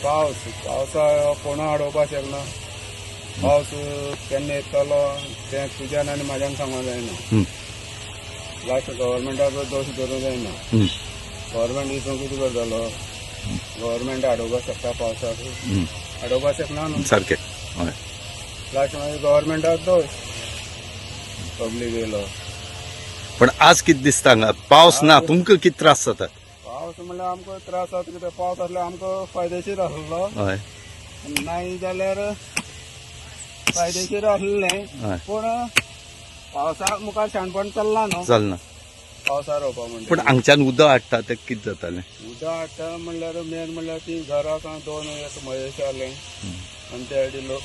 पावसा कोण अडोवपाक शकना. पावस केन्ना येतलो तें तुज्यान आनी म्हाज्यान सांगूंक जायना. लास्ट गव्हर्मेंटाचो दोश धरूंक जायना. गव्हर्मेंट हितून कितें करतलो? गव्हर्मेंट अडोवपाक शकता पावसाक, अडोवपाक शकना न्हू. सारकें. लास्ट मागीर गव्हर्मेंटाचो दोश, पब्लीक येयलो. पण आज कितें दिसता हांगा पावस ना, तुमकां कितें त्रास जाता? पावस म्हणल्यार आमकां त्रास जाता. कितें पावस आसल्यार आमकां फायदेशीर आसलो. हय. नाही जाल्यार फायदेशीर आसलें. पूण पावसाक मुखार शाणपण चल्ला न्हू. चलना. पावसा रोवपा म्हणजे. पण हांगच्यान उदक हाडटा तें कितें जातालें? उदक हाडटा म्हणल्यार मेन म्हणल्यार ती घराक दोन महेश आले आनी ते सायडी लोक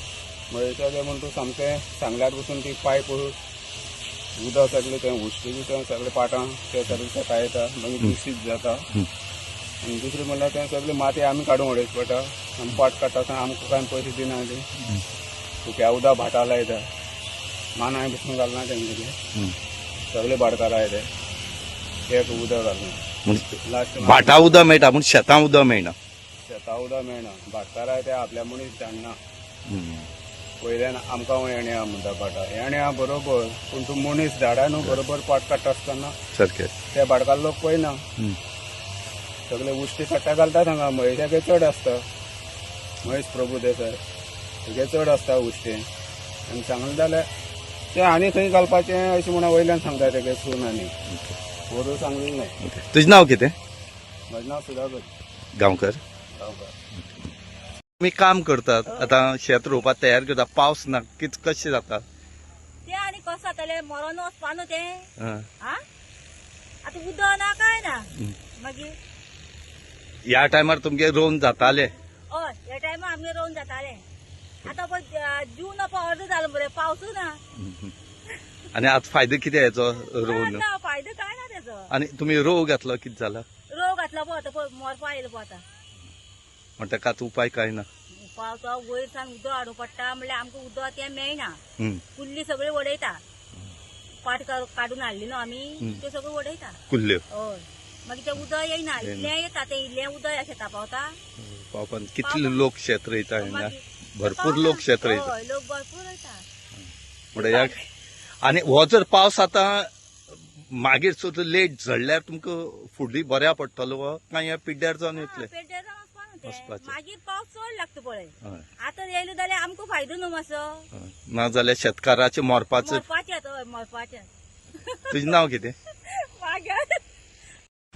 महेश आले म्हण तूं सामकें सांगल्यार पसून ती पायप उदक सगळें तें उश्टी बी तें सगळें पाटां तें सगळें सकाळ येता. मागीर दूशीत जाता. आनी दुसरें म्हणल्यार तें सगळें माती आमी काडून उडयची पडटा. आमी पाट काडटा थंय आमकां कांय पयशे दिना ती. सुक्या उदक भाटा लायता. मानाय बसून घालना तेंगेले सगळें भाटकारा ते एक उदक घालना. लास्ट भाटा उदक मेळटा पूण शेतां उदक मेळना. शेतां उदक मेळना. भाटकाराय ते आपल्या मनीस जाणना. वयल्यान आमकां येणे आहा म्हणटा पाटा येणे आहा बरोबर. पूण तूं मनीस धाडा न्हू बरोबर पाट काडटा आसतना सारकें. ते भाटकार लोक पळयना. सगळे उश्टी कट्टा घालता हांगा. महेशाचे चड आसता. महेश प्रभू देसाय हेगे चड आसता उश्टी. आनी सांगलें जाल्यार ते आनी खंय घालपाचें अशें म्हणून वयल्यान सांगता तेगे सून आनी बरोबर सांगलें न्हय. तुजें नांव कितें? म्हजें नांव सुधाकर गांवकर. तुम्ही काम करतात आतां शेत रोवपाक तयार करता, पावस ना कशें जाता? ते आनी कसं जातालें मरोन वचपा न्हू तें. हं. आतां उदक ना काय ना. मागीर ह्या टायमार तुमगे रोवन जातालें? हय ह्या टायमार आमगे रोवन जातालें. आतां पळय जून अर्द जालो मरे पावसूच ना. आनी आतां फायदो कितें हेचो रोवन? ना फायदो काय ना तेजो. आनी तुमी रोव घातलो कितें जाला? रोग घातला पळय आतां पळय मरपा येयलो पळय आतां. म्हण ताका आतां उपाय कांय ना. पावसा वयर सावन उदक हाडूं पडटा म्हणल्यार आमकां उदक तें मेळना. कुल्ली सगळी वडयता. पाट काडून हाडली न्हू आमी ते सगळें वडयता. कुल्ल्यो. हय मागीर तें उदक येयना. इल्लें येता तें इल्लें उदक ह्या शेतां पावता. पावपान कितले लोक शेत रोयता हांगा? भरपूर लोक शेत रोयता. हय लोक भरपूर रोयता. म्हणल्यार आनी हो जर पावस आतां मागीर सुद्दां लेट झडल्यार तुमकां फुडली बऱ्या पडटलो काय ह्या पिड्ड्यार जावन येतले? पेड्ड्यार जावन वचपा न्हू तें. मागीर पावस चड लागता पळय. आतां येयलो जाल्यार आमकां फायदो न्हू मातसो. ना जाल्यार शेतकाराचें मरपाचें. हय मरपाचें. तुजें नांव कितें? मागीर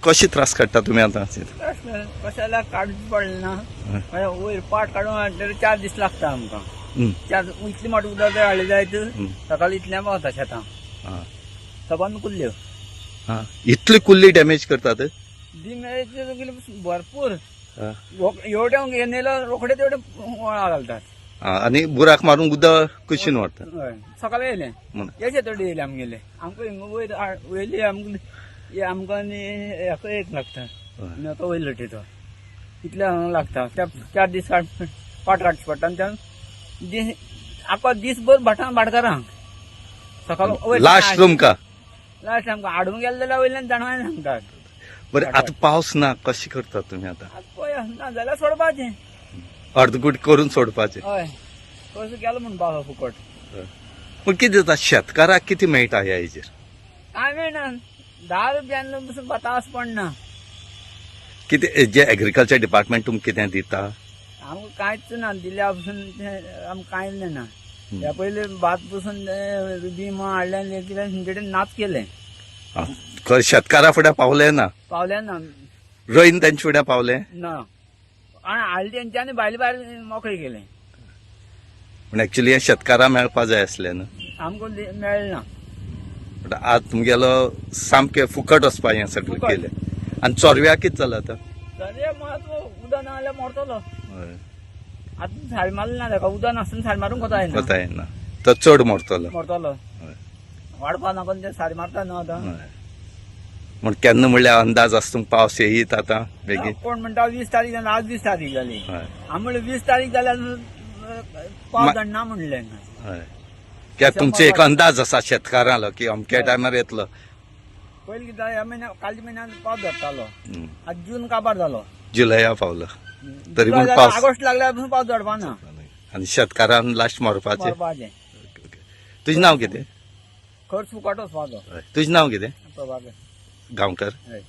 कशें त्रास काडटा तुमी आतां? कशें जाल्यार काडूच पडलें ना. वयर पाट काडून हाडल्यार 4 दीस लागता आमकां. इतलें मोठें उदक जर हाडलें जायत सकाळीं इतल्यान पावता शेतां. सबंद कुल्ल्यो. इतली कुल्ली डॅमेज करतात? भरपूर एवढ्या नेलो रोखडे तेवढे वळा घालतात. आनी बुराक मारून उदक कुशीन व्हरता. सकाळी येयले येचे थोडे येयले आमगेले. आमकां वयर वयली आमकां आनी एक लागता. आनी आतां वयर लटयता इतले लागता. 4 दीस पाट काडचे पडटा. आनी आख्खो दीसभर भाटकारांक सकाळ लास्ट तुमकां लास्ट आमकां हाडूंक गेले जाल्यार वयल्यान जाणवाय सांगतात. बरें आतां पावस ना कशें करतात तुमी आतां? पळय ना जाल्यार सोडपाचें. अर्दगूट करून सोडपाचें. हय तसो केलो म्हूण पावस फुकट. पूण कितें जाता शेतकाराक कितें मेळटा ह्या हेजेर? कांय मेळना. 10 रुपयान पसून बतास पडना. कितें जे एग्रीकल्चर डिपार्टमेंट तुमकां कितें दिता? आमकां कांयच ना. दिल्या पसून आमकां कांयच ना. ह्या पयलीं भात पसून बिमा हाडलें कितें नाच केलें. शेतकारा फुड्यान पावलें ना? पावलें ना. रोयन तांचे फुड्यान पावलें ना. आनी हाडलें तेंच्यांनी भायले भायर मोकळें केलें. पूण एक्चुली हें शेतकाराक मेळपा जाय आसलें न्हू. आमकां मेळना. बट आज तुमगेलो सामकें फुकट वचपा हें सगळें केलें. आनी चोरव्याक कितें जाला आतां? उदक ना जाल्यार मरतलो. आतां साडी मारली ना ताका. उदक नासतना साडी मारूंक कोता येना. तो चड मरतलो. वाडपा नाका ते साडी मारता न्हू आतां. म्हण केन्ना म्हणल्यार अंदाज आसा तुमकां पावस येयत आतां बेगीन? कोण म्हणटा 20 तारीख जालें. आज 20 तारीख जाली. आमी म्हणलें 20 तारीख जाल्यार पावस धडना म्हणलें. कित्याक तुमचो एक अंदाज आसा शेतकारांलो की अमक्या टायमार येतलो? पयलीं कितें ह्या म्हयन्या कालच्या म्हयन्यान पावस धरतालो. आज जून काबार जालो. जुलया पावलो. तरी पूण पावस ऑगस्ट लागल्यार पावस झडपा ना आनी शेतकारान लास्ट मारपाचें. मरपाचें. तुजें नांव कितें? खर्च फुकट वचपाचो. तुजें नांव कितें? प्रभाकर. गांवकर. हय.